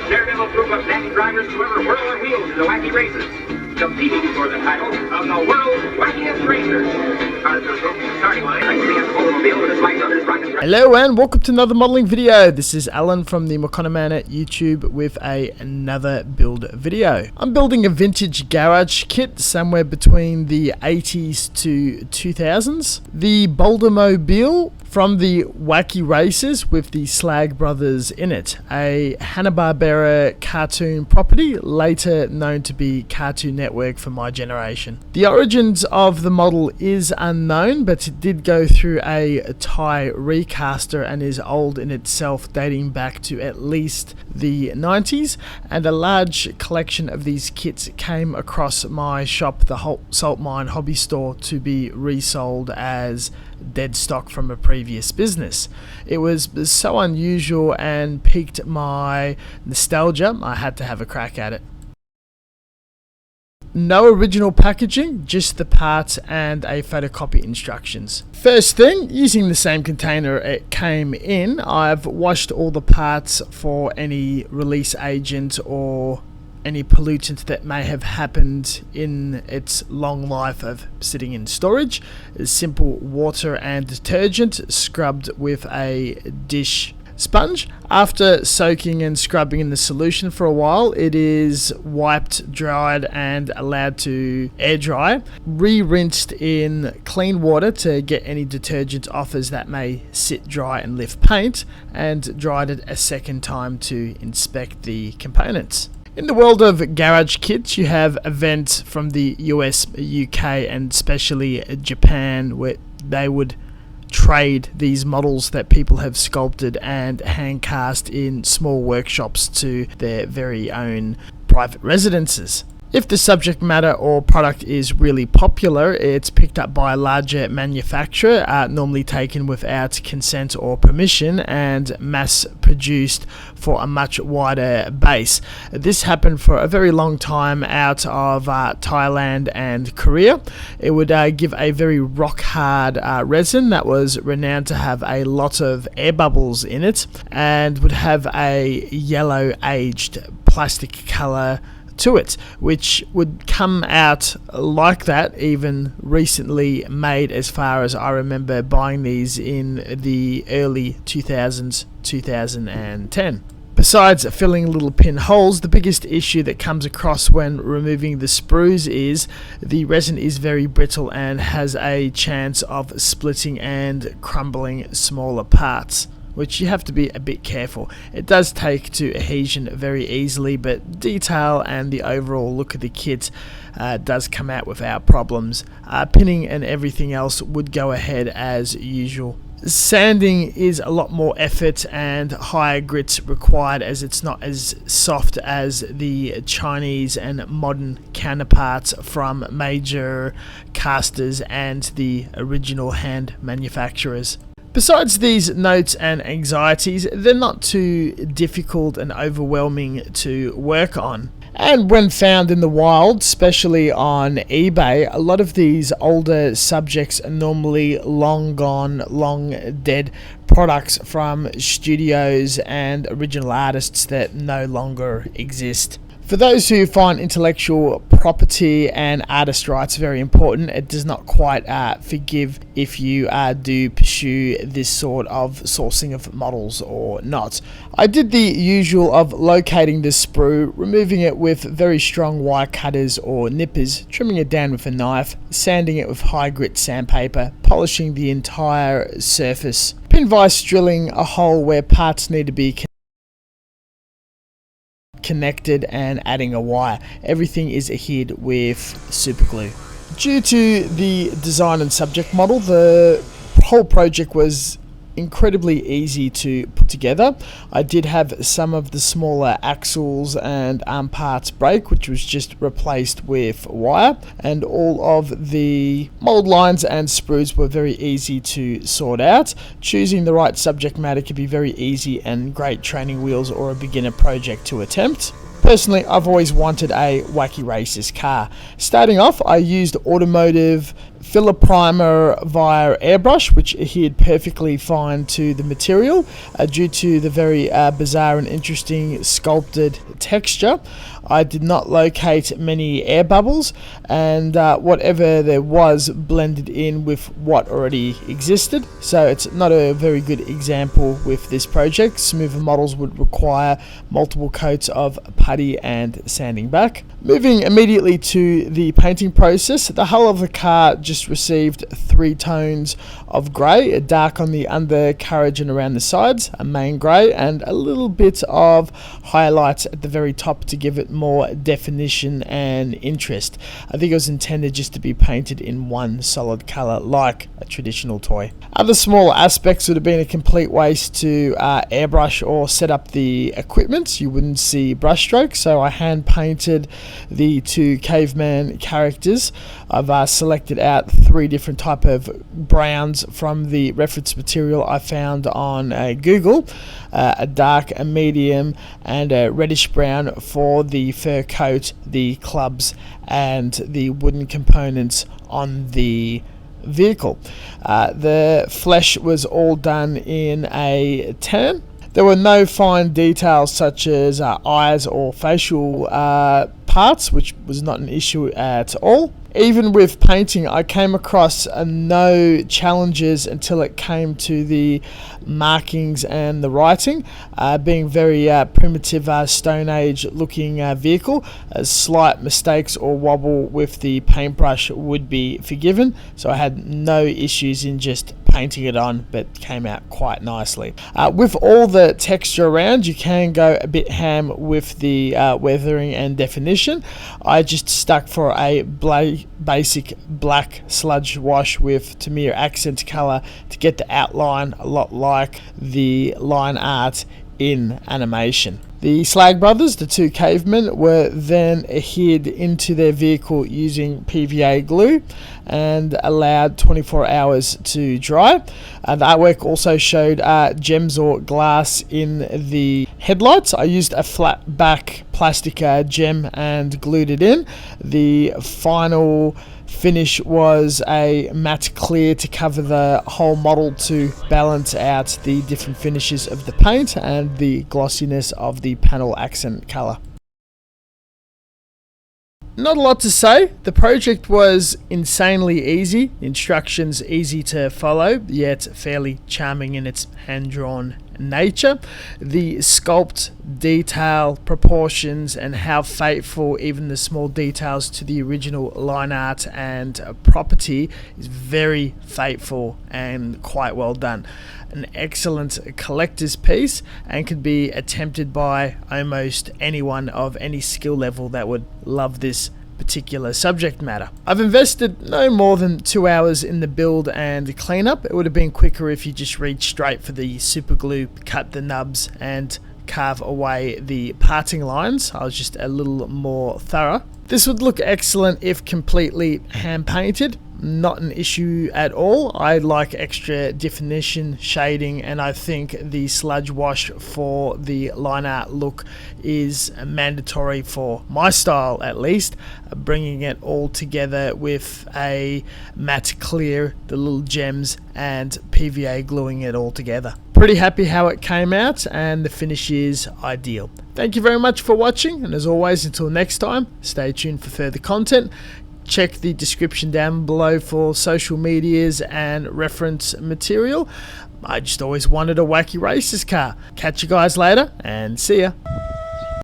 Daredevil group of standing drivers to ever whirl on wheels in the Wacky Races, competing for the title of the world's wackiest racers. Cars are approaching the starting line. I see a Boulder Mobile with a Slag Brothers rocket. Hello and welcome to another modeling video. This is Alan from the McConaughey at YouTube with another build video. I'm building a vintage garage kit somewhere between the 80s to 2000s. The Boulder Mobile from the Wacky Races with the Slag Brothers in it, a Hanna-Barbera cartoon property, later known to be Cartoon Network for my generation. The origins of the model is unknown, but it did go through a Thai Recaster and is old in itself, dating back to at least the 90s, and a large collection of these kits came across my shop, the Salt Mine Hobby Store, to be resold as dead stock from a previous business. It was so unusual and piqued my nostalgia, I had to have a crack at it. No original packaging, just the parts and a photocopy instructions. First thing, using the same container it came in, I've washed all the parts for any release agent or any pollutant that may have happened in its long life of sitting in storage. Simple water and detergent scrubbed with a dish sponge. After soaking and scrubbing in the solution for a while, it is wiped, dried and allowed to air dry. Re-rinsed in clean water to get any detergent off as that may sit dry and lift paint, and dried it a second time to inspect the components. In the world of garage kits, you have events from the US, UK and especially Japan where they would trade these models that people have sculpted and hand cast in small workshops to their very own private residences. If the subject matter or product is really popular, it's picked up by a larger manufacturer, normally taken without consent or permission, and mass produced for a much wider base. This happened for a very long time out of Thailand and Korea. It would give a very rock hard resin that was renowned to have a lot of air bubbles in it, and would have a yellow aged plastic color to it, which would come out like that, even recently made, as far as I remember buying these in the early 2000s, 2010. Besides filling little pinholes, the biggest issue that comes across when removing the sprues is the resin is very brittle and has a chance of splitting and crumbling smaller parts, which you have to be a bit careful. It does take to adhesion very easily, but detail and the overall look of the kit does come out without problems. Pinning and everything else would go ahead as usual. Sanding is a lot more effort and higher grit required, as it's not as soft as the Chinese and modern counterparts from major casters and the original hand manufacturers. Besides these notes and anxieties, they're not too difficult and overwhelming to work on. And when found in the wild, especially on eBay, a lot of these older subjects are normally long gone, long dead products from studios and original artists that no longer exist. For those who find intellectual property and artist rights very important, it does not quite forgive if you do pursue this sort of sourcing of models or not. I did the usual of locating the sprue, removing it with very strong wire cutters or nippers, trimming it down with a knife, sanding it with high grit sandpaper, polishing the entire surface, pin vise drilling a hole where parts need to be connected, and adding a wire. Everything is adhered with super glue. Due to the design and subject model, the whole project was incredibly easy to put together. I did have some of the smaller axles and arm parts break, which was just replaced with wire, and all of the mold lines and sprues were very easy to sort out. Choosing the right subject matter can be very easy and great training wheels or a beginner project to attempt. Personally, I've always wanted a Wacky Races car. Starting off, I used automotive filler primer via airbrush, which adhered perfectly fine to the material due to the very bizarre and interesting sculpted texture. I did not locate many air bubbles, and whatever there was blended in with what already existed, so it's not a very good example with this project. Smoother models would require multiple coats of putty and sanding back. Moving immediately to the painting process, the hull of the car just received 3 tones of grey, a dark on the undercarriage and around the sides, a main grey, and a little bit of highlights at the very top to give it more definition and interest. I think it was intended just to be painted in one solid colour like a traditional toy. Other small aspects would have been a complete waste to airbrush or set up the equipment. You wouldn't see brush strokes, so I hand painted the 2 caveman characters. I've selected out 3 different type of browns from the reference material I found on Google, a dark, a medium, and a reddish brown for the fur coat, the clubs, and the wooden components on the vehicle. The flesh was all done in a tan. There were no fine details such as eyes or facial parts, which was not an issue at all. Even with painting, I came across no challenges until it came to the markings and the writing. Being very primitive Stone Age looking vehicle, slight mistakes or wobble with the paintbrush would be forgiven, so I had no issues in just painting it on, but came out quite nicely. With all the texture around, you can go a bit ham with the weathering and definition. I just stuck for a basic black sludge wash with Tamiya accent color to get the outline a lot like the line art in animation. The Slag Brothers, the 2 cavemen, were then adhered into their vehicle using PVA glue and allowed 24 hours to dry. The artwork also showed gems or glass in the headlights. I used a flat back plastic gem and glued it in. The final finish was a matte clear to cover the whole model to balance out the different finishes of the paint and the glossiness of the panel accent color. Not a lot to say. The project was insanely easy, instructions easy to follow, yet fairly charming in its hand-drawn nature. The sculpt, detail, proportions, and how faithful even the small details to the original line art and property is very faithful and quite well done. An excellent collector's piece and could be attempted by almost anyone of any skill level that would love this particular subject matter. I've invested no more than 2 hours in the build and cleanup. It would have been quicker if you just reached straight for the super glue, cut the nubs, and carve away the parting lines. I was just a little more thorough. This would look excellent if completely hand painted. Not an issue at all. I like extra definition, shading, and I think the sludge wash for the line art look is mandatory for my style at least, bringing it all together with a matte clear, the little gems, and PVA gluing it all together. Pretty happy how it came out, and the finish is ideal. Thank you very much for watching, and as always, until next time, stay tuned for further content. Check the description down below for social medias and reference material. I just always wanted a Wacky Races car. Catch you guys later, and see ya.